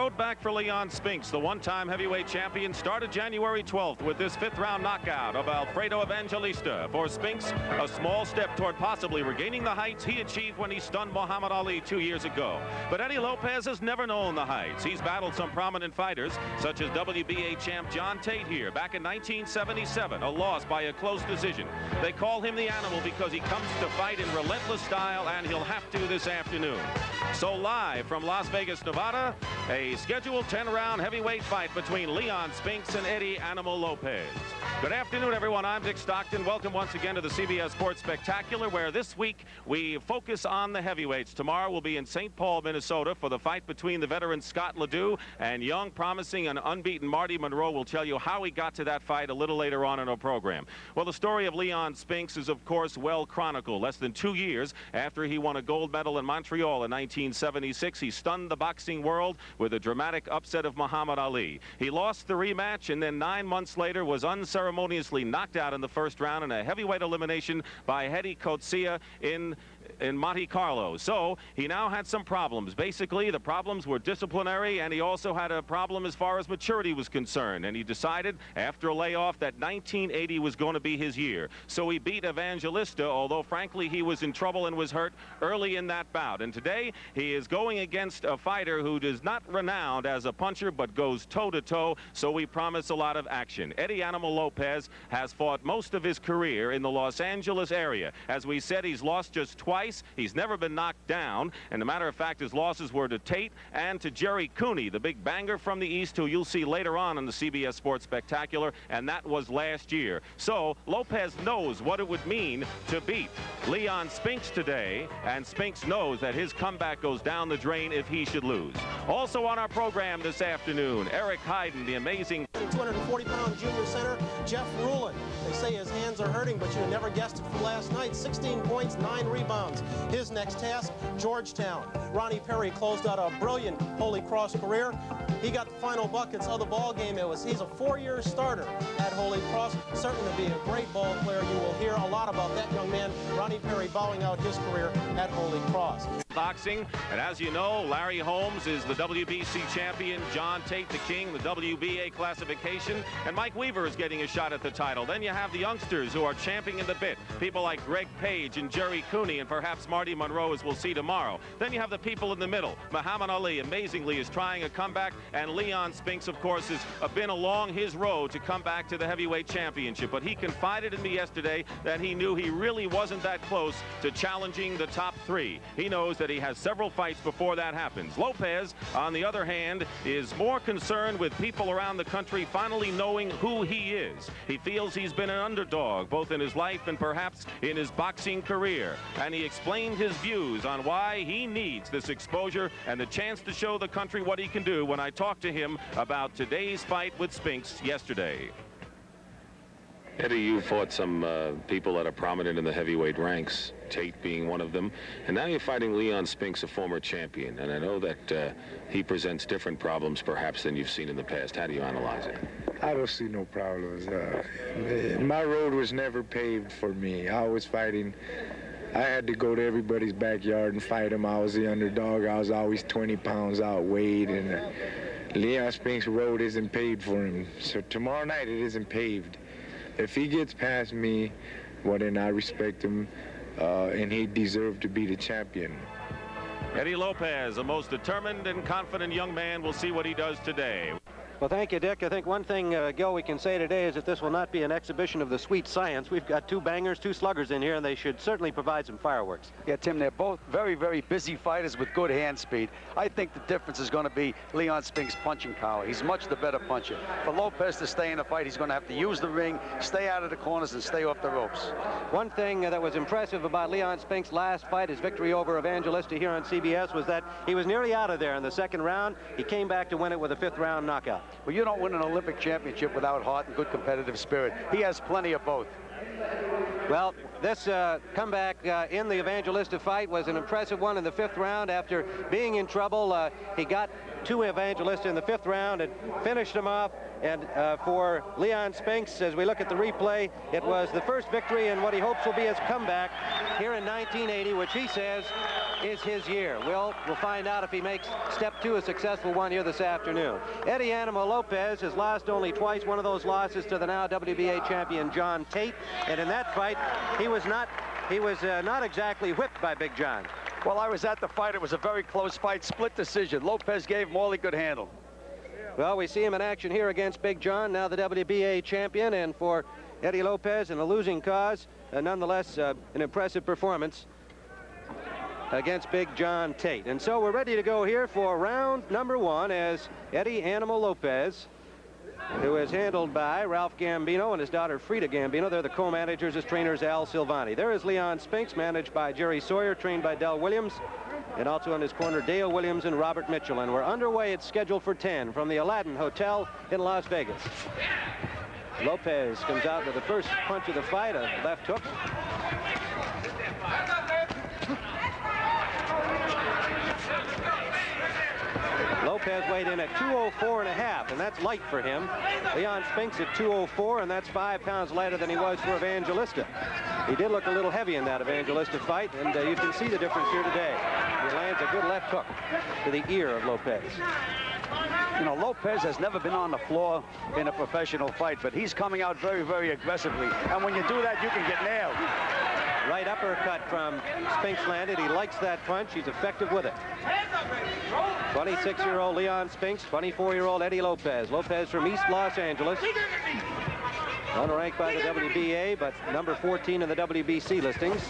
road back for Leon Spinks, the one-time heavyweight champion, started January 12th with this fifth-round knockout of Alfredo Evangelista. For Spinks, a small step toward possibly regaining the heights he achieved when he stunned Muhammad Ali 2 years ago. But Eddie Lopez has never known the heights. He's battled some prominent fighters, such as WBA champ John Tate here back in 1977, a loss by a close decision. They call him the Animal because he comes to fight in relentless style, and he'll have to this afternoon. So live from Las Vegas, Nevada, a scheduled 10-round heavyweight fight between Leon Spinks and Eddie Animal Lopez. Good afternoon, everyone. I'm Dick Stockton. Welcome once again to the CBS Sports Spectacular, where this week we focus on the heavyweights. Tomorrow we'll be in St. Paul, Minnesota for the fight between the veteran Scott Ledoux and young, promising, and unbeaten Marty Monroe. We'll tell you how he got to that fight a little later on in our program. Well, the story of Leon Spinks is, of course, well chronicled. Less than 2 years after he won a gold medal in Montreal in 1976, he stunned the boxing world with a dramatic upset of Muhammad Ali. He lost the rematch, and then 9 months later was unceremoniously knocked out in the first round in a heavyweight elimination by Gerrie Coetzee in Monte Carlo. So he now had some problems. Basically, the problems were disciplinary, and he also had a problem as far as maturity was concerned. And he decided after a layoff that 1980 was going to be his year. So he beat Evangelista, although frankly he was in trouble and was hurt early in that bout. And today he is going against a fighter who is not renowned as a puncher but goes toe-to-toe, so we promise a lot of action. Eddie Animal Lopez has fought most of his career in the Los Angeles area. As we said, he's lost just twice. He's never been knocked down, and as a matter of fact, his losses were to Tate and to Gerrie Coetzee, the big banger from the East, who you'll see later on in the CBS Sports Spectacular, and that was last year. So Lopez knows what it would mean to beat Leon Spinks today, and Spinks knows that his comeback goes down the drain if he should lose. Also on our program this afternoon, Eric Hyden, the amazing 240-pound junior center, Jeff Rulin. They say his hands are hurting, but you never guessed it from last night. 16 points, 9 rebounds. His next task, Georgetown. Ronnie Perry closed out a brilliant Holy Cross career. He got the final buckets of the ball game. He's a 4-year starter at Holy Cross. Certain to be a great ball player. You will hear a lot about that young man, Ronnie Perry, bowing out his career at Holy Cross. Boxing, and as you know, Larry Holmes is the WBC champion, John Tate the king, the WBA classification, and Mike Weaver is getting a shot at the title. Then you have the youngsters who are champing in the bit, people like Greg Page and Gerrie Coetzee and perhaps Marty Monroe, as we'll see tomorrow. Then you have the people in the middle. Muhammad Ali, amazingly, is trying a comeback, and Leon Spinks, of course, has been along his road to come back to the heavyweight championship, but he confided in me yesterday that he knew he really wasn't that close to challenging the top 3. He knows that he has several fights before that happens. Lopez, on the other hand, is more concerned with people around the country finally knowing who he is. He feels he's been an underdog, both in his life and perhaps in his boxing career. And he explained his views on why he needs this exposure and the chance to show the country what he can do when I talked to him about today's fight with Spinks yesterday. Eddie, you fought some people that are prominent in the heavyweight ranks, Tate being one of them, and now you're fighting Leon Spinks, a former champion, and I know that he presents different problems perhaps than you've seen in the past. How do you analyze it? I don't see no problems. My road was never paved for me. I was fighting. I had to go to everybody's backyard and fight him. I was the underdog. I was always 20 pounds outweighed, and Leon Spinks' road isn't paved for him. So tomorrow night it isn't paved. If he gets past me, well, then I respect him, and he deserved to be the champion. Eddie Lopez, a most determined and confident young man. We'll see what he does today. Well, thank you, Dick. I think one thing, Gil, we can say today is that this will not be an exhibition of the sweet science. We've got 2 bangers, 2 sluggers in here, and they should certainly provide some fireworks. Yeah, Tim, they're both very, very busy fighters with good hand speed. I think the difference is going to be Leon Spinks' punching power. He's much the better puncher. For Lopez to stay in the fight, he's going to have to use the ring, stay out of the corners, and stay off the ropes. One thing that was impressive about Leon Spinks' last fight, his victory over Evangelista here on CBS, was that he was nearly out of there in the second round. He came back to win it with a 5th-round knockout. Well, you don't win an Olympic championship without heart and good competitive spirit. He has plenty of both. Well, this comeback in the Evangelista fight was an impressive one in the 5th round. After being in trouble, he got to Evangelista in the 5th round and finished him off. And for Leon Spinks, as we look at the replay, it was the first victory in what he hopes will be his comeback here in 1980, which he says is his year. We'll find out if he makes step 2 a successful one here this afternoon. Eddie Animal Lopez has lost only twice. One of those losses to the now WBA champion John Tate, and in that fight he was not exactly whipped by Big John. Well, I was at the fight. It was a very close fight, split decision. Lopez gave him all he could handle. Well, we see him in action here against Big John, now the WBA champion, and for Eddie Lopez in a losing cause, nonetheless an impressive performance against Big John Tate. And so we're ready to go here for round number 1 as Eddie Animal Lopez, who is handled by Ralph Gambino and his daughter Frida Gambino. They're the co-managers as trainers Al Silvani. There is Leon Spinks, managed by Jerry Sawyer, trained by Del Williams, and also in his corner Dale Williams and Robert Mitchell. And we're underway. It's scheduled for 10 from the Aladdin Hotel in Las Vegas. Lopez comes out with the first punch of the fight, a left hook. Lopez weighed in at 204.5, and that's light for him. Leon Spinks at 204, and that's 5 pounds lighter than he was for Evangelista. He did look a little heavy in that Evangelista fight, and you can see the difference here today. He lands a good left hook to the ear of Lopez. You know, Lopez has never been on the floor in a professional fight, but he's coming out very, very aggressively. And when you do that, you can get nailed. Right uppercut from Spinks landed. He likes that punch. He's effective with it. 26-year-old Leon Spinks, 24-year-old Eddie Lopez. Lopez from East Los Angeles. Unranked by the WBA, but number 14 in the WBC listings.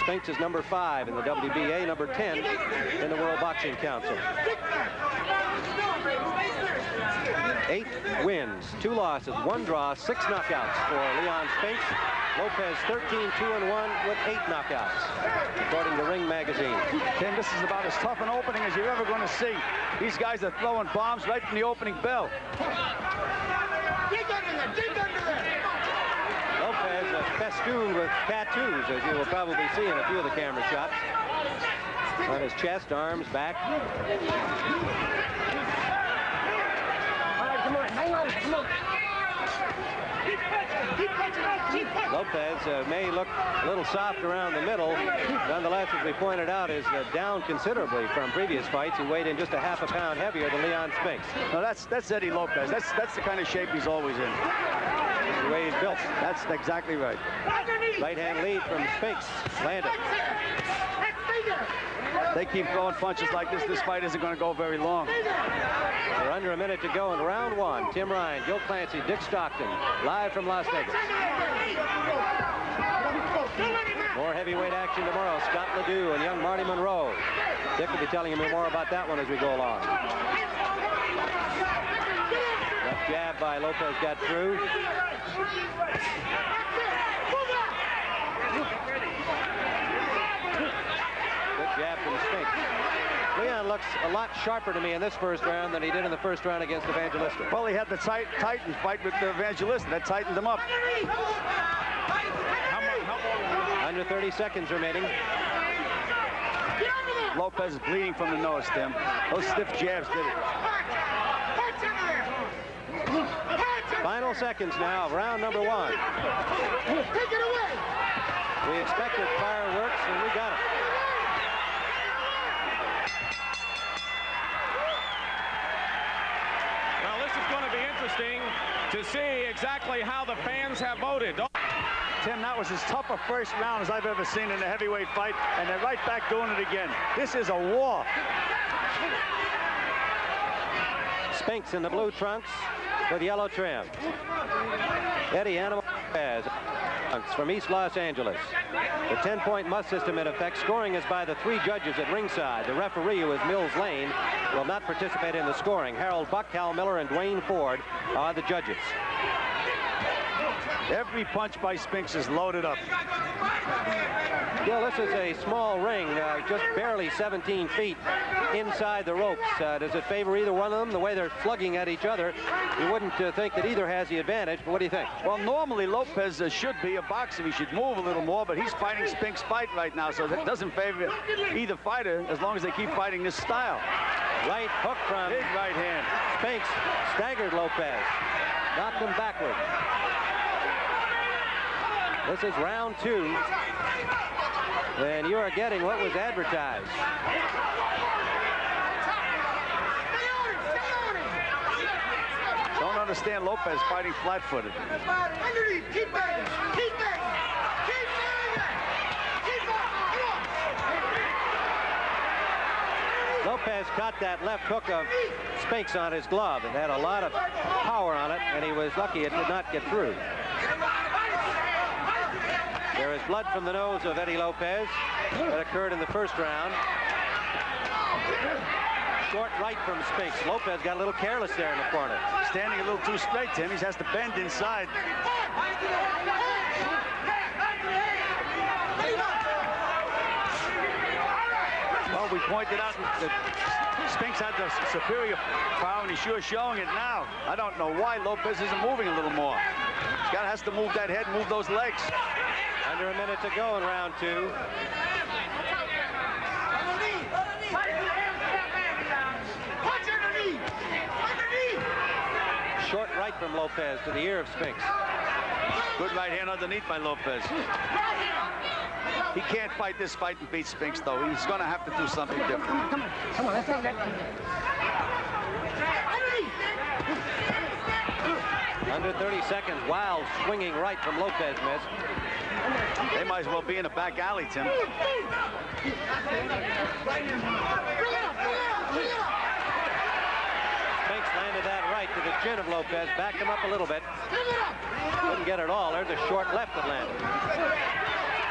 Spinks is number 5 in the WBA, number 10 in the World Boxing Council. 8 wins, 2 losses, 1 draw, 6 knockouts for Leon Spinks. Lopez 13-2-1 with 8 knockouts, according to Ring Magazine. Tim, this is about as tough an opening as you're ever going to see. These guys are throwing bombs right from the opening bell. Lopez festooned with tattoos, as you will probably see in a few of the camera shots. On his chest, arms, back. Lopez may look a little soft around the middle. Nonetheless, as we pointed out, is down considerably from previous fights. He weighed in just a half a pound heavier than Leon Spinks. No, that's Eddie Lopez. That's the kind of shape he's always in. That's the way he's built. That's exactly right. Right hand lead from Spinks. Landed. They keep throwing punches like this. This fight isn't going to go very long. We're under a minute to go in round 1. Tim Ryan, Gil Clancy, Dick Stockton, live from Las Vegas. More heavyweight action tomorrow. Scott Ledoux and young Marty Monroe. Dick will be telling you more about that one as we go along. Left jab by Lopez got through. Good jab from Spinks. Leon looks a lot sharper to me in this first round than he did in the first round against Evangelista. Well, he had the Titan fight with the Evangelista. That tightened him up. Under 30 seconds remaining. Lopez is bleeding from the nose, Tim. Those stiff jabs did it. Final seconds now of round number 1. We expected fireworks, and we got it. Well, this is going to be interesting to see exactly how the fans have voted. Tim, that was as tough a first round as I've ever seen in a heavyweight fight, and they're right back doing it again. This is a war. Spinks in the blue trunks with yellow trim. Eddie Animal Lopez from East Los Angeles. The 10-point must system in effect. Scoring is by the 3 judges at ringside. The referee, who is Mills Lane, will not participate in the scoring. Harold Buck, Hal Miller, and Dwayne Ford are the judges. Every punch by Spinks is loaded up. Well, this is a small ring, just barely 17 feet inside the ropes. Does it favor either one of them? The way they're slugging at each other, you wouldn't think that either has the advantage, but what do you think? Well, normally Lopez should be a boxer. He should move a little more, but he's fighting Spinks' fight right now, so that doesn't favor either fighter as long as they keep fighting this style. Right hook from big right hand. Spinks staggered Lopez, knocked him backward. This is round 2. then you are getting what was advertised. Don't understand Lopez fighting flat-footed. Underneath, keep banging, keep banging, keep banging, keep on, Lopez caught that left hook of Spinks on his glove. It had a lot of power on it, and he was lucky it did not get through. There is blood from the nose of Eddie Lopez that occurred in the first round. Short right from Spinks. Lopez got a little careless there in the corner. Standing a little too straight, Tim. He has to bend inside. Well, we pointed out that Spinks had the superior power, and he's sure showing it now. I don't know why Lopez isn't moving a little more. He has to move that head, move those legs. Under a minute to go in round 2. Short right from Lopez to the ear of Spinks. Good right hand underneath by Lopez. He can't fight this fight and beat Spinks, though. He's going to have to do something different. Come on, let's go. Under 30 seconds, wild swinging right from Lopez missed. They might as well be in a back alley, Tim. Spinks landed that right to the chin of Lopez, backed him up a little bit. Couldn't get it all. There's a short left that landed.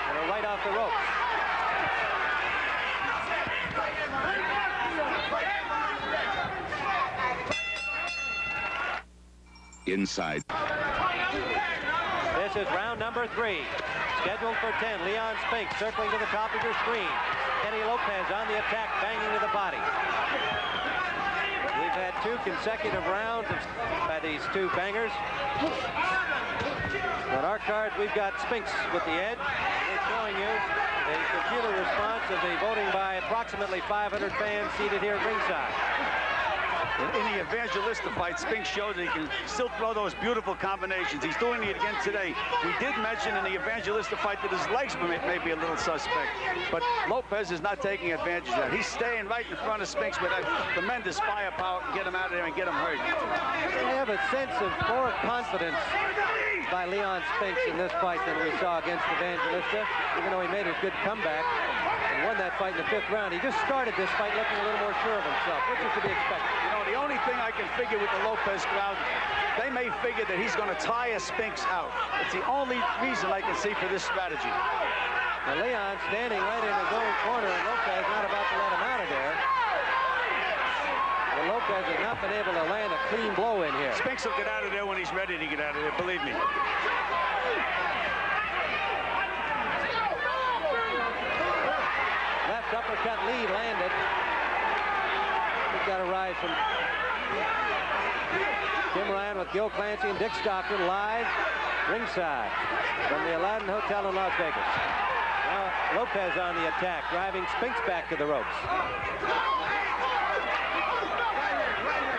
And a right off the ropes. Inside. This is round number 3. Scheduled for 10. Leon Spinks circling to the top of your screen. Eddie Lopez on the attack, banging to the body. We've had 2 consecutive rounds by these 2 bangers. On our cards, we've got Spinks with the edge. We're showing you the computer response of the voting by approximately 500 fans seated here at ringside. In the Evangelista fight, Spinks showed that he can still throw those beautiful combinations. He's doing it again today. We did mention in the Evangelista fight that his legs may be a little suspect, but Lopez is not taking advantage of that. He's staying right in front of Spinks with that tremendous firepower and get him out of there and get him hurt. I have a sense of more confidence by Leon Spinks in this fight than we saw against Evangelista, even though he made a good comeback and won that fight in the 5th round. He just started this fight looking a little more sure of himself, which is to be expected. You know, the only thing I can figure with the Lopez crowd, they may figure that he's going to tire Spinks out. It's the only reason I can see for this strategy. Now Leon standing right in his own corner, and Lopez not about to let him out of there. But Lopez has not been able to land a clean blow in here. Spinks will get out of there when he's ready to get out of there, believe me. Left uppercut lead landed. He's got a rise from Tim Ryan with Gil Clancy and Dick Stockton live ringside from the Aladdin Hotel in Las Vegas. Now Lopez on the attack, driving Spinks back to the ropes.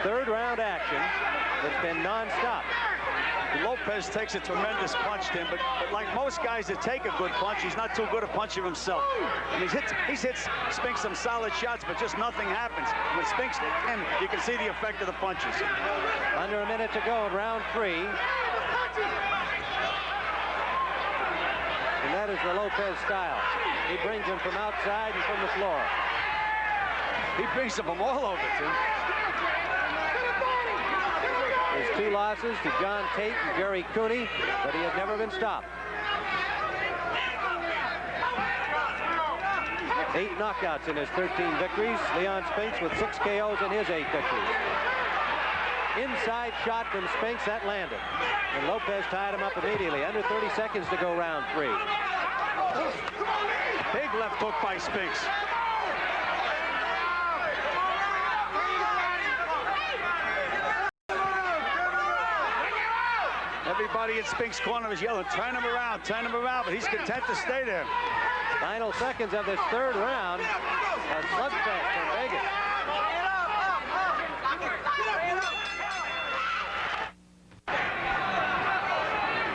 3rd round action. It's been non-stop. Lopez takes a tremendous punch, Tim, but like most guys that take a good punch, he's not too good a puncher himself. And he's hit Spinks some solid shots, but just nothing happens. When Spinks hit him, you can see the effect of the punches. Under a minute to go in round 3. And that is the Lopez style. He brings him from outside and from the floor. He brings him from all over, Tim. His 2 losses to John Tate and Gerrie Coetzee, but he has never been stopped. 8 knockouts in his 13 victories. Leon Spinks with 6 KOs in his 8 victories. Inside shot from Spinks, that landed. And Lopez tied him up immediately. Under 30 seconds to go round 3. Big left hook by Spinks. Everybody at Spinks' corner is yelling, turn him around, but he's content to stay there. Final seconds of this 3rd round. A slugfest in Vegas.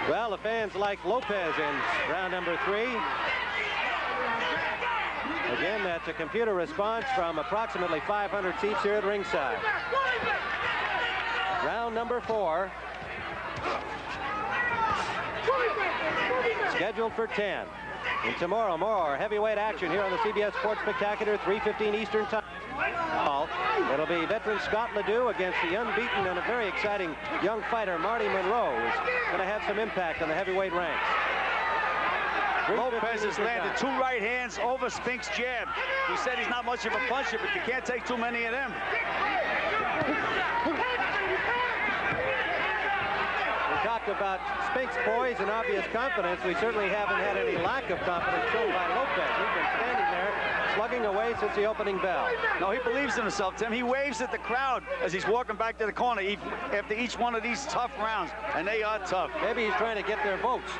Well, the fans like Lopez in round number 3. Again, that's a computer response from approximately 500 seats here at ringside. Round number 4. Scheduled for 10. And tomorrow, more heavyweight action here on the CBS Sports Spectacular, 3:15 Eastern Time. It'll be veteran Scott Ledoux against the unbeaten and a very exciting young fighter, Marty Monroe, who's going to have some impact on the heavyweight ranks. Lopez has landed 2 right hands over Spinks' jab. He said he's not much of a puncher, but you can't take too many of them. We talked about Spinks' poise and obvious confidence. We certainly haven't had any lack of confidence shown by Lopez. He's been standing there slugging away since the opening bell. No, he believes in himself, Tim. He waves at the crowd as he's walking back to the corner after each one of these tough rounds, and they are tough. Maybe he's trying to get their votes.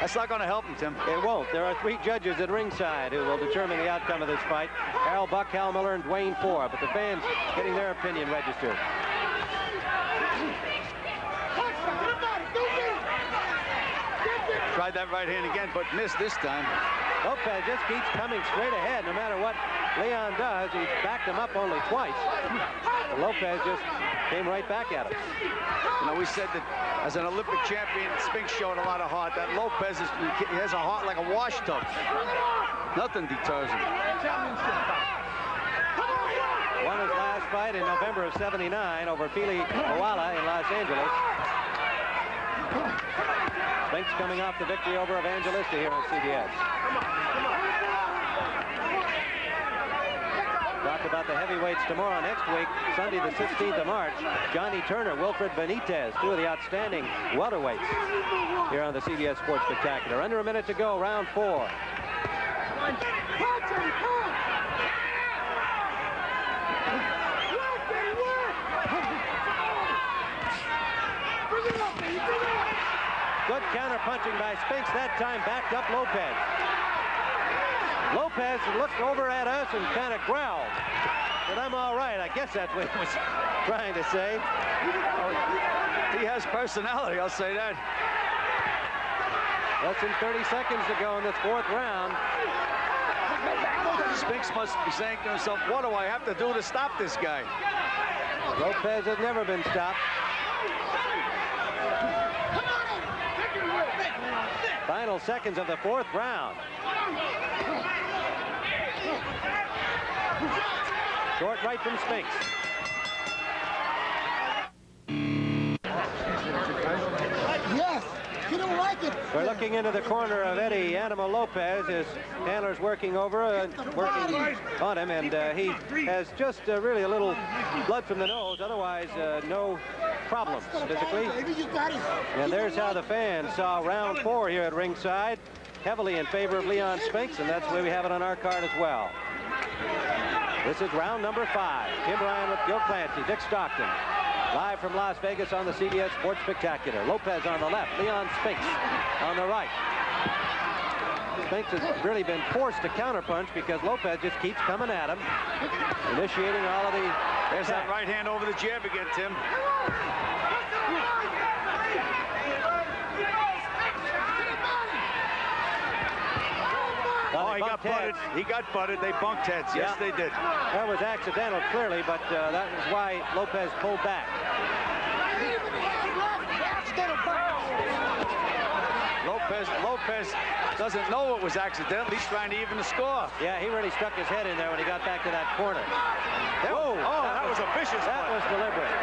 That's not going to help him, Tim. It won't. There are 3 judges at ringside who will determine the outcome of this fight. Harold Buck, Hal Miller, and Dwayne Ford. But the fans getting their opinion registered. Tried that right hand again, but missed this time. Lopez just keeps coming straight ahead. No matter what Leon does, he's backed him up only twice. But Lopez just came right back at him. You know, we said that as an Olympic champion, Spinks showed a lot of heart. That Lopez he has a heart like a wash tub. Nothing deters him. Won his last fight in November of '79 over Fili Oala in Los Angeles. Spinks coming off the victory over Evangelista here on CBS. Talk about the heavyweights tomorrow. Next week, Sunday the 16th of March, Johnny Turner, Wilfred Benitez, 2 of the outstanding welterweights here on the CBS Sports Spectacular. Under a minute to go, round 4. Good counter-punching by Spinks, that time backed up Lopez. Lopez looked over at us and kind of growled. But I'm all right. I guess that's what he was trying to say. Oh, he has personality, I'll say that. Less than 30 seconds to go in this 4th round. Spinks must be saying to himself, what do I have to do to stop this guy? Lopez has never been stopped. Final seconds of the 4th round. Short right from Spinks. Yes, he don't like it. We're looking into the corner of Eddie Animal Lopez. His handler's working over, working on him, and he has just really a little blood from the nose. Otherwise, no problems physically. And there's how the fans saw round 4 here at ringside, heavily in favor of Leon Spinks, and that's the way we have it on our card as well. This is round number 5. Tim Ryan with Gil Clancy, Dick Stockton. Live from Las Vegas on the CBS Sports Spectacular. Lopez on the left, Leon Spinks on the right. Spinks has really been forced to counterpunch because Lopez just keeps coming at him, initiating all of the... There's that right hand over the jab again, Tim. Well, oh, he got butted. He got butted. They bunked heads. Yes, they did. That was accidental, clearly, but that was why Lopez pulled back. Lopez doesn't know it was accidental. He's trying to even the score. Yeah, he really stuck his head in there when he got back to that corner. Whoa! Oh, that was a vicious That was deliberate.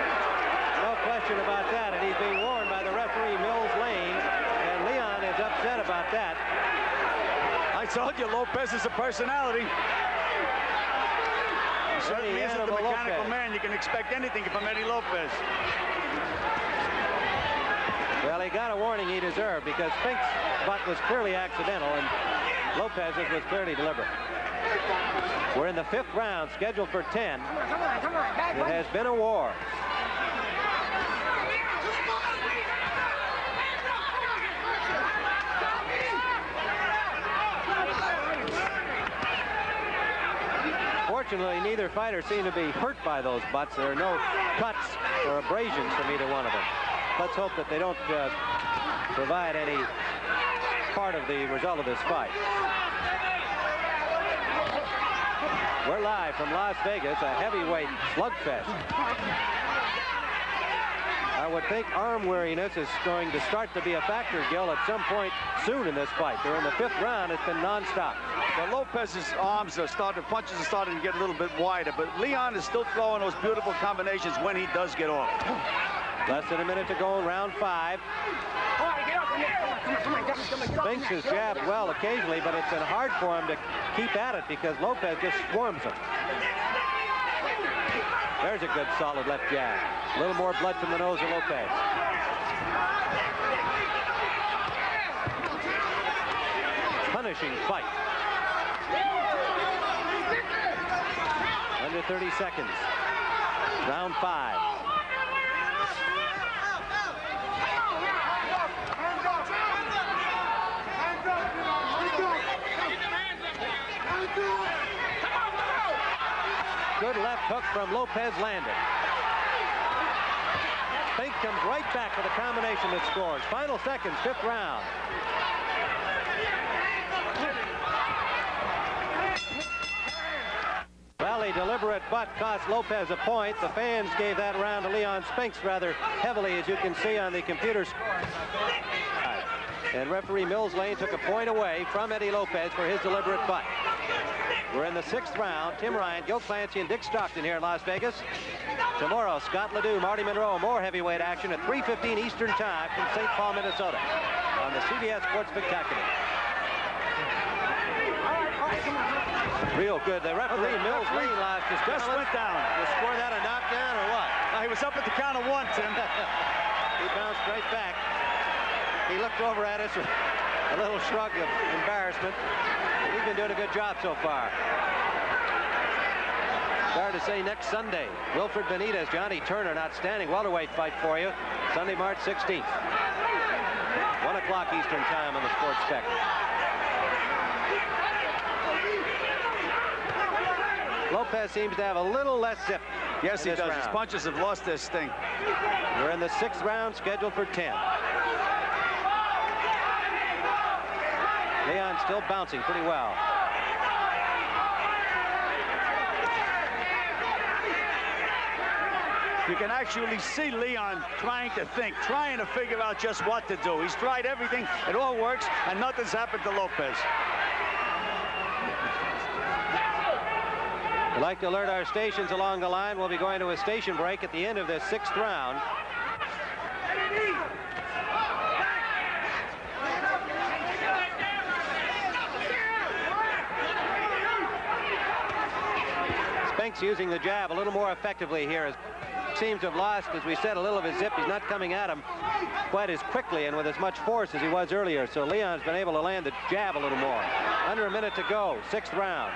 No question about that, and he's being warned by the referee, Mills Lane, and Leon is upset about that. I told you, Lopez is a personality. He certainly isn't the mechanical man. You can expect anything from Eddie Lopez. Well, he got a warning he deserved because Spinks' butt was clearly accidental and Lopez's was clearly deliberate. We're in the 5th round, scheduled for 10. It has been a war. Fortunately, neither fighter seemed to be hurt by those butts. There are no cuts or abrasions from either one of them. Let's hope that they don't provide any part of the result of this fight. We're live from Las Vegas, a heavyweight slugfest. I would think arm weariness is going to start to be a factor, Gil, at some point soon in this fight. They're in the 5th round. It's been nonstop. Well, Lopez's punches are starting to get a little bit wider, but Leon is still throwing those beautiful combinations when he does get off. Less than a minute to go in round 5. Spinks has jabbed well occasionally, but it's been hard for him to keep at it because Lopez just swarms him. There's a good solid left jab. A little more blood from the nose of Lopez. Punishing fight. Under 30 seconds. Round 5. Good left hook from Lopez landed. Spinks comes right back with a combination that scores. Final seconds, 5th round. Well, a deliberate butt cost Lopez a point. The fans gave that round to Leon Spinks rather heavily, as you can see on the computer score. And referee Mills Lane took a point away from Eddie Lopez for his deliberate butt. We're in the 6th round. Tim Ryan, Gil Clancy, and Dick Stockton here in Las Vegas. Tomorrow, Scott Ledoux, Marty Monroe, more heavyweight action at 3:15 Eastern Time from St. Paul, Minnesota on the CBS Sports Spectacular. Real good. The referee, Mills Lane, just went down. You score that a knockdown or what? He was up at the count of 1, Tim. He bounced right back. He looked over at us with a little shrug of embarrassment. We've been doing a good job so far. Sorry to say, next Sunday, Wilfred Benitez, Johnny Turner, an outstanding welterweight fight for you. Sunday, March 16th. 1 o'clock Eastern Time on the Sports Spec. Lopez seems to have a little less zip. Yes, he does. Round. His punches have lost their sting. We're in the 6th round, scheduled for 10. Leon still bouncing pretty well. You can actually see Leon trying to think, trying to figure out just what to do. He's tried everything. It all works, and nothing's happened to Lopez. I'd like to alert our stations along the line. We'll be going to a station break at the end of this 6th round. Spinks using the jab a little more effectively here. Seems to have lost, as we said, a little of his zip. He's not coming at him quite as quickly and with as much force as he was earlier. So Leon's been able to land the jab a little more. Under a minute to go, 6th round.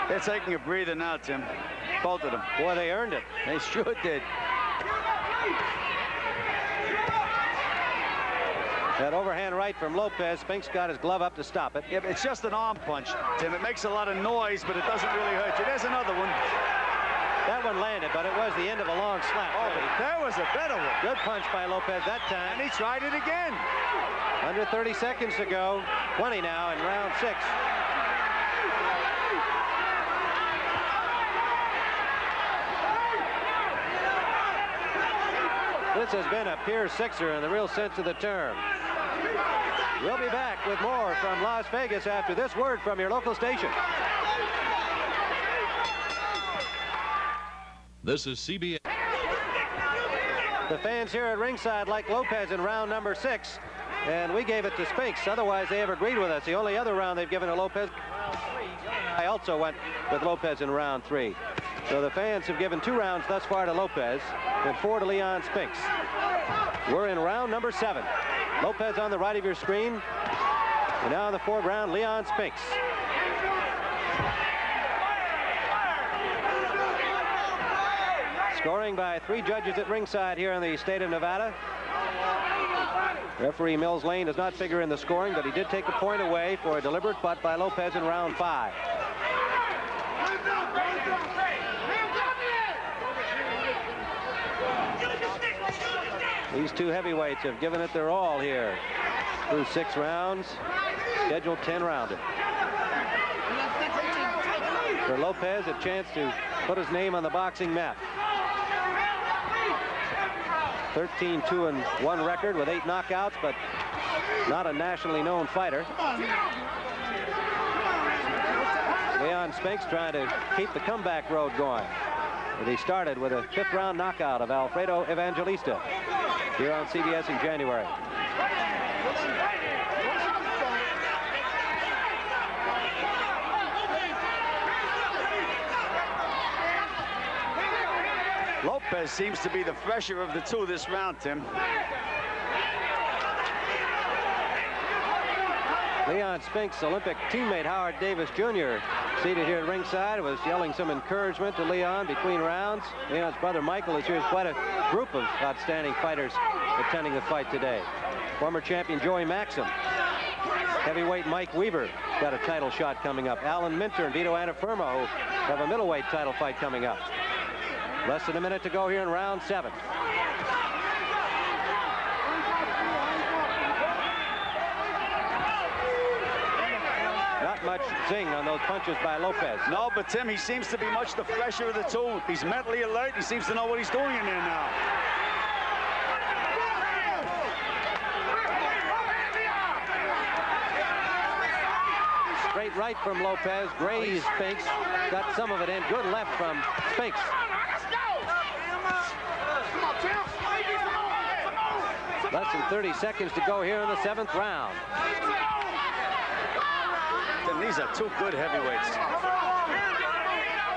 They're taking a breather now, Tim. Both of them. Boy, they earned it. They sure did. That overhand right from Lopez. Spinks got his glove up to stop it. Yeah, but it's just an arm punch, Tim. It makes a lot of noise, but it doesn't really hurt you. There's another one. That one landed, but it was the end of a long slap. Oh, really. There was a better one. Good punch by Lopez that time. And he tried it again. Under 30 seconds to go. 20 now in round 6. This has been a pure sixer in the real sense of the term. We'll be back with more from Las Vegas after this word from your local station. This is CBS. The fans here at ringside like Lopez in round number 6, and we gave it to Spinks. Otherwise, they have agreed with us. The only other round they've given to Lopez. I also went with Lopez in round 3. So the fans have given 2 rounds thus far to Lopez and 4 to Leon Spinks. We're in round number 7. Lopez on the right of your screen. And now in the 4th round, Leon Spinks. Scoring by 3 judges at ringside here in the state of Nevada. Referee Mills Lane does not figure in the scoring, but he did take a point away for a deliberate butt by Lopez in round 5. These two heavyweights have given it their all here through 6 rounds, scheduled 10-rounder. For Lopez, a chance to put his name on the boxing map. 13-2-1 record with 8 knockouts, but not a nationally known fighter. Leon Spinks trying to keep the comeback road going. And he started with a 5th-round knockout of Alfredo Evangelista here on CBS in January. Lopez seems to be the fresher of the two this round, Tim. Leon Spinks' Olympic teammate Howard Davis Jr. seated here at ringside was yelling some encouragement to Leon between rounds. Leon's brother Michael is here with quite a group of outstanding fighters attending the fight today. Former champion Joey Maxim. Heavyweight Mike Weaver got a title shot coming up. Alan Minter and Vito Antuofermo have a middleweight title fight coming up. Less than a minute to go here in round 7. Not much zing on those punches by Lopez. No, but Tim, he seems to be much the fresher of the two. He's mentally alert. He seems to know what he's doing in there now. Straight right from Lopez. Grazed Spinks. Got some of it in. Good left from Spinks. Less than 30 seconds to go here in the 7th round. And these are two good heavyweights.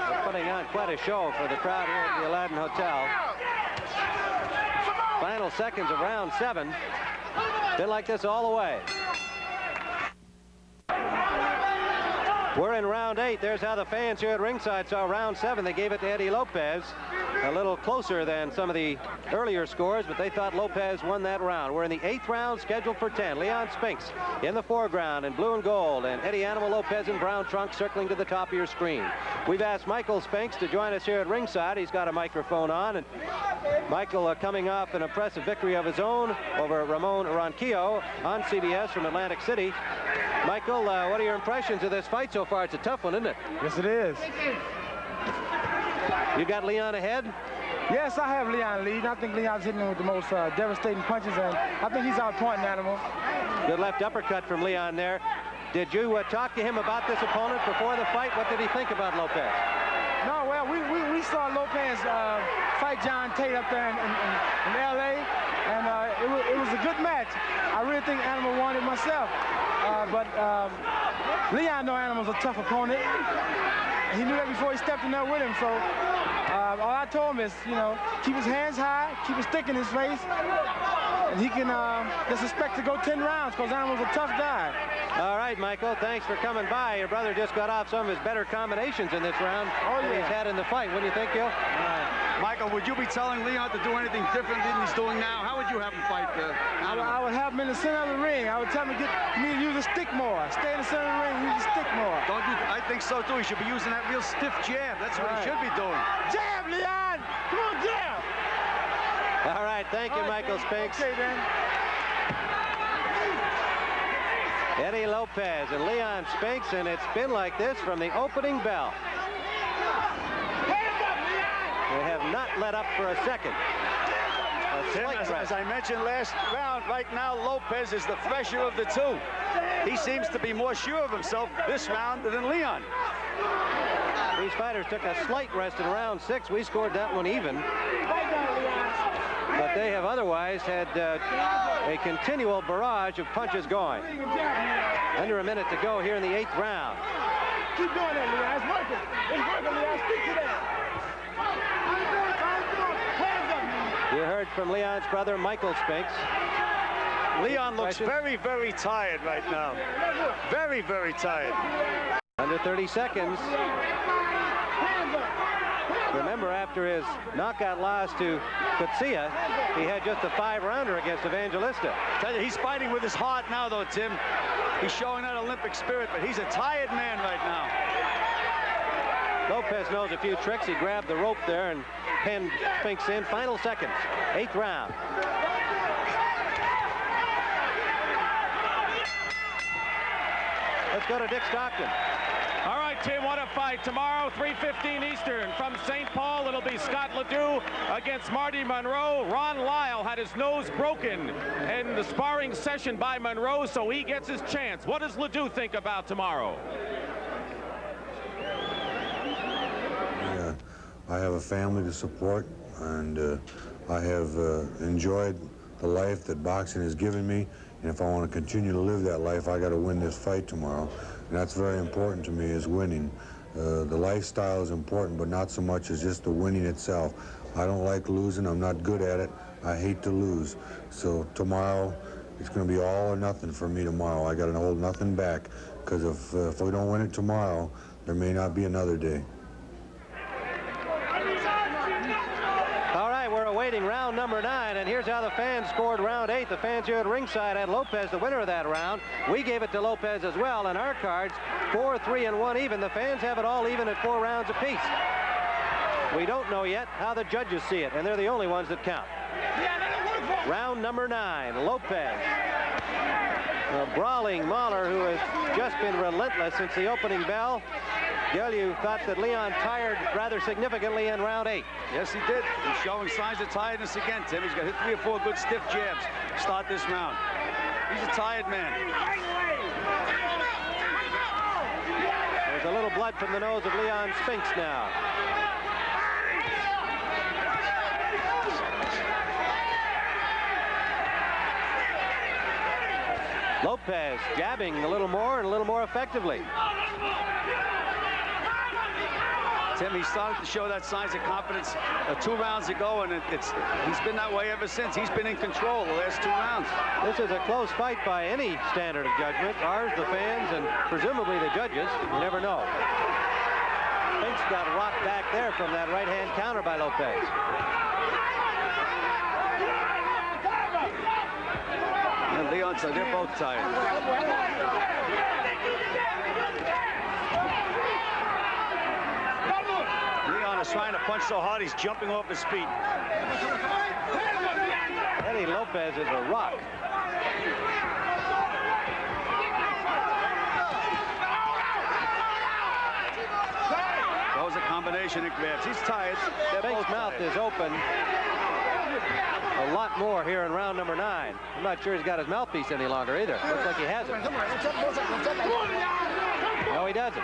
They're putting on quite a show for the crowd here at the Aladdin Hotel. Final seconds of round 7. Been like this all the way. We're in round 8. There's how the fans here at ringside saw round 7. They gave it to Eddie Lopez. A little closer than some of the earlier scores, but they thought Lopez won that round. We're in the 8th round, scheduled for 10. Leon Spinks in the foreground in blue and gold, and Eddie Animal Lopez in brown trunks circling to the top of your screen. We've asked Michael Spinks to join us here at ringside. He's got a microphone on, and Michael coming off an impressive victory of his own over Ramon Ronquillo on CBS from Atlantic City. Michael, what are your impressions of this fight so far? It's a tough one, isn't it? Yes, it is. You got Leon ahead? Yes, I have Leon leading. I think Leon's hitting him with the most devastating punches, and I think he's outpointing Animal. Good left uppercut from Leon there. Did you talk to him about this opponent before the fight? What did he think about Lopez? No, well, we saw Lopez fight John Tate up there in L.A., and it was a good match. I really think Animal won it myself. But Leon know Animal's a tough opponent. He knew that before he stepped in there with him, so all I told him is, you know, keep his hands high, keep his stick in his face, and he can just expect to go 10 rounds because Animal's a tough guy. All right, Michael, thanks for coming by. Your brother just got off some of his better combinations in this round than he's had in the fight. What do you think, Gil? Michael, would you be telling Leon to do anything different than he's doing now? How would you have him fight? I would have him in the center of the ring. I would tell him to use a stick more. Stay in the center of the ring, use a stick more. I think so, too. He should be using that real stiff jab. That's what he should be doing. Jab, Leon! Come on, jab! All right, thank you, Michael Spinks. Okay, then. Eddie Lopez and Leon Spinks, and it's been like this from the opening bell. They have not let up for a second. As I mentioned last round, right now Lopez is the fresher of the two. He seems to be more sure of himself this round than Leon. These fighters took a slight rest in round 6. We scored that one even. But they have otherwise had a continual barrage of punches going. Under a minute to go here in the 8th round. Keep doing that, Leon. It's working. It's working, Leon. Stick to that. You heard from Leon's brother, Michael Spinks. Leon looks very, very tired right now. Very, very tired. Under 30 seconds. Remember, after his knockout loss to Coetzee, he had just a 5-rounder against Evangelista. Tell you, he's fighting with his heart now, though, Tim. He's showing that Olympic spirit, but he's a tired man right now. Lopez knows a few tricks. He grabbed the rope there and pinned Spinks in. Final seconds, 8th round. Let's go to Dick Stockton. All right, Tim, what a fight. Tomorrow, 3:15 Eastern. From St. Paul, it'll be Scott Ledoux against Marty Monroe. Ron Lyle had his nose broken in the sparring session by Monroe, so he gets his chance. What does Ledoux think about tomorrow? Yeah, I have a family to support, and I have enjoyed the life that boxing has given me. And if I want to continue to live that life, I got to win this fight tomorrow. And that's very important to me, is winning. The lifestyle is important, but not so much as just the winning itself. I don't like losing. I'm not good at it. I hate to lose. So tomorrow, it's going to be all or nothing for me tomorrow. I got to hold nothing back, because if we don't win it tomorrow, there may not be another day. All right, we're awaiting round number 9, and here's how the fans scored round 8. The fans here at ringside had Lopez the winner of that round. We gave it to Lopez as well, and our cards 4, 3, and 1 even. The fans have it all even at 4 rounds apiece. We don't know yet how the judges see it, and they're the only ones that count. Round number 9, Lopez. A brawling Mahler who has just been relentless since the opening bell. Gil, you thought that Leon tired rather significantly in round 8. Yes, he did. He's showing signs of tiredness again, Tim. He's got hit 3 or 4 good stiff jabs to start this round. He's a tired man. There's a little blood from the nose of Leon Spinks now. Lopez jabbing a little more and a little more effectively. Tim, he started to show that signs of confidence 2 rounds ago, and he's been that way ever since. He's been in control the last 2 rounds. This is a close fight by any standard of judgment. Ours, the fans, and presumably the judges. You never know. Spinks got rocked back there from that right-hand counter by Lopez. And Leon, so they're both tired. Leon is trying to punch so hard he's jumping off his feet. Eddie Lopez is a rock. Those a combination of grabs. He's tired. Spinks' mouth is open a lot more here in round number 9. I'm not sure he's got his mouthpiece any longer either. Looks like he hasn't. No, he doesn't.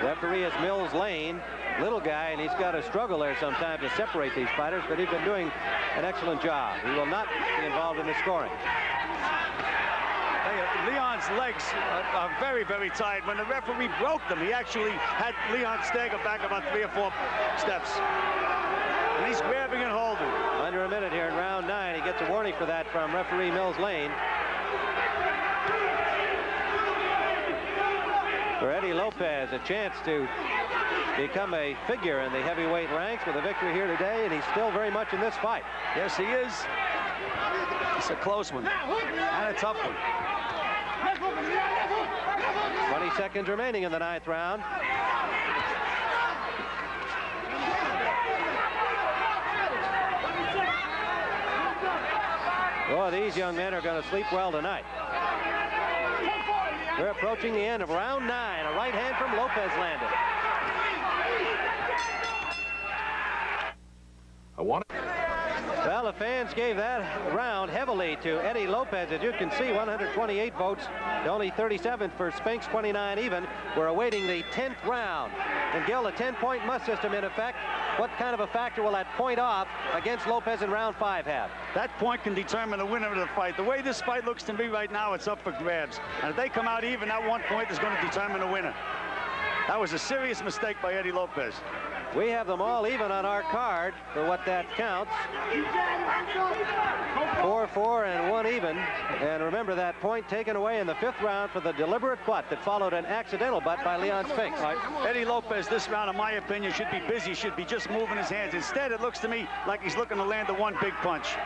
Referee is Mills Lane, little guy, and he's got to struggle there sometimes to separate these fighters, but he's been doing an excellent job. He will not be involved in the scoring. Leon's legs are very, very tired. When the referee broke them, he actually had Leon stagger back about 3 or 4 steps. And he's grabbing and holding. Under a minute here in round 9. He gets a warning for that from referee Mills Lane. For Eddie Lopez, a chance to become a figure in the heavyweight ranks with a victory here today, and he's still very much in this fight. Yes, he is. It's a close one and a tough one. 20 seconds remaining in the 9th round. Oh, these young men are going to sleep well tonight. We're approaching the end of round 9. A right hand from Lopez landed. Well, the fans gave that round heavily to Eddie Lopez. As you can see, 128 votes to only 37 for Spinks, 29 even. We're awaiting the 10th round. And Gil, a 10-point must system in effect. What kind of a factor will that point off against Lopez in round 5 have? That point can determine the winner of the fight. The way this fight looks to me right now, it's up for grabs. And if they come out even, that 1 point is going to determine the winner. That was a serious mistake by Eddie Lopez. We have them all even on our card for what that counts. 4, 4, and 1 even. And remember that point taken away in the 5th round for the deliberate butt that followed an accidental butt by Leon Spinks. Eddie Lopez, this round, in my opinion, should be busy, should be just moving his hands. Instead, it looks to me like he's looking to land the 1 big punch.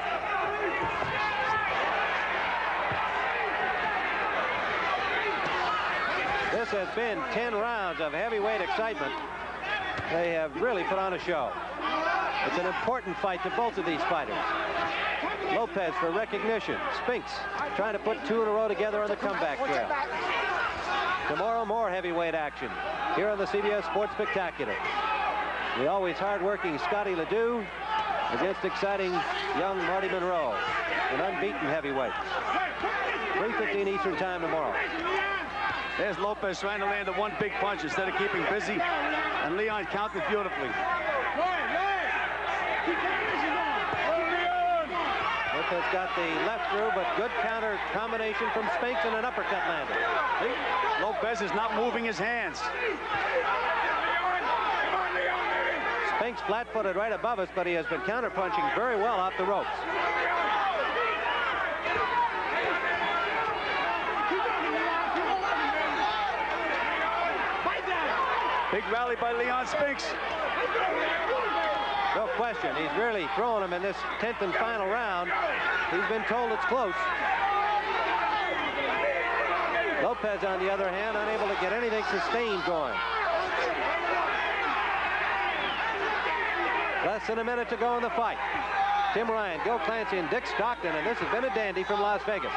This has been 10 rounds of heavyweight excitement. They have really put on a show. It's an important fight to both of these fighters. Lopez for recognition. Spinks trying to put 2 in a row together on the comeback trail. Tomorrow, more heavyweight action here on the CBS Sports Spectacular. The always hard-working Scotty Ledoux against exciting young Marty Monroe, an unbeaten heavyweight. 3:15 Eastern Time tomorrow. There's Lopez trying to land the one big punch instead of keeping busy, and Leon counted beautifully. Lopez got the left through, but good counter combination from Spinks and an uppercut landed. Lopez is not moving his hands. Spinks flat-footed right above us, but he has been counter-punching very well off the ropes. Big rally by Leon Spinks. No question, he's really throwing him in this 10th and final round. He's been told it's close. Lopez, on the other hand, unable to get anything sustained going. Less than a minute to go in the fight. Tim Ryan, Gil Clancy, and Dick Stockton, and this has been a dandy from Las Vegas.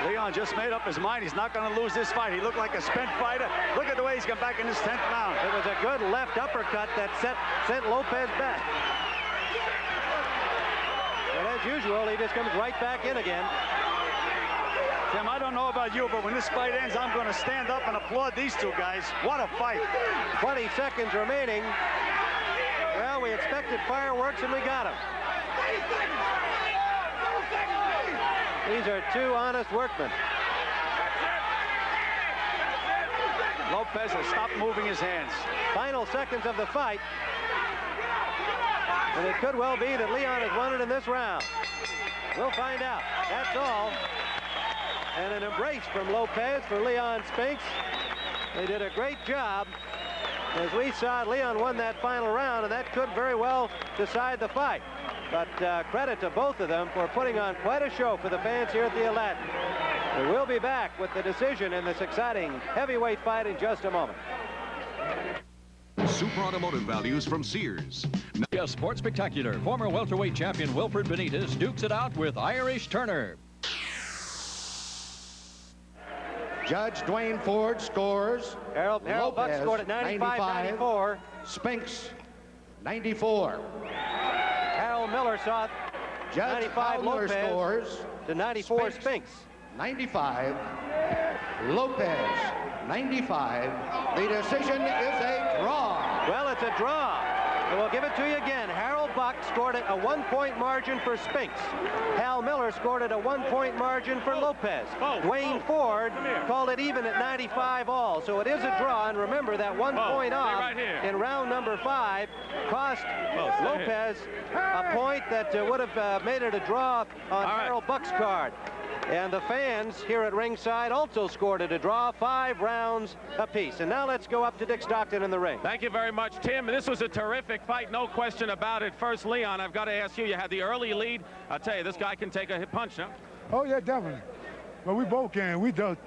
Leon just made up his mind. He's not going to lose this fight. He looked like a spent fighter. Look at the way he's come back in this 10th round. It was a good left uppercut that sent Lopez back. And as usual, he just comes right back in again. Tim, I don't know about you, but when this fight ends, I'm going to stand up and applaud these two guys. What a fight. 20 seconds remaining. Well, we expected fireworks, and we got them. These are two honest workmen. Lopez has stopped moving his hands. Final seconds of the fight. And it could well be that Leon has won it in this round. We'll find out. That's all. And an embrace from Lopez for Leon Spinks. They did a great job. As we saw it, Leon won that final round, and that could very well decide the fight. But credit to both of them for putting on quite a show for the fans here at the Aladdin. And we'll be back with the decision in this exciting heavyweight fight in just a moment. Super automotive values from Sears. CBS Sports Spectacular. Former welterweight champion Wilfred Benitez dukes it out with Irish Turner. Judge Dwayne Ford scores. Harold Buck scored at 95-94. Spinks, 94. Harold Miller saw Judge 95 Lopez scores to 94 Spinks. 95. Lopez, 95. The decision is a draw. Well, it's a draw. And we'll give it to you again. Harold Buck scored at a 1-point margin for Spinks. Hal Miller scored at a 1-point margin for Lopez. Dwayne Ford called it even at 95 all. So it is a draw. And remember that 1 point off in round number 5 cost Lopez a point that would have made it a draw on Harold Buck's card. And the fans here at ringside also scored it a draw, 5 rounds apiece. And now let's go up to Dick Stockton in the ring. Thank you very much, Tim. This was a terrific fight, no question about it. First, Leon, I've got to ask you, you had the early lead. I'll tell you, this guy can take a hit punch, huh? Oh, yeah, definitely. But we both can. We just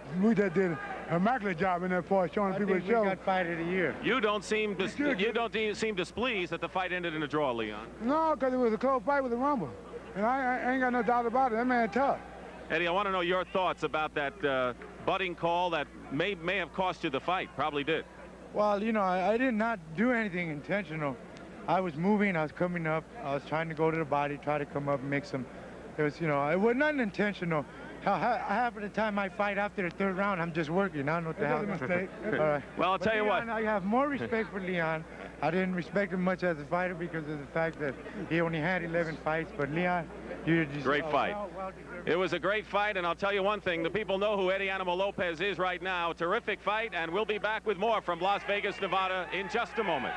did an immaculate job in that part, showing people the show. We got fight of the year. You don't seem displeased that the fight ended in a draw, Leon. No, because it was a close fight with the Rumble. And I ain't got no doubt about it. That man tough. Eddie, I want to know your thoughts about that butting call that may have cost you the fight. Probably did. Well, you know, I did not do anything intentional. I was moving, I was coming up, I was trying to go to the body, try to come up and mix them. It was, you know, it was not intentional. Half of the time I fight after the 3rd round, I'm just working. I don't know what the hell. That's a mistake. All right. Well, I'll tell you what. I have more respect for Leon. I didn't respect him much as a fighter because of the fact that he only had 11 fights. But Leon, you just great fight. It was a great fight, and I'll tell you one thing. The people know who Eddie Animal Lopez is right now. Terrific fight, and we'll be back with more from Las Vegas, Nevada in just a moment.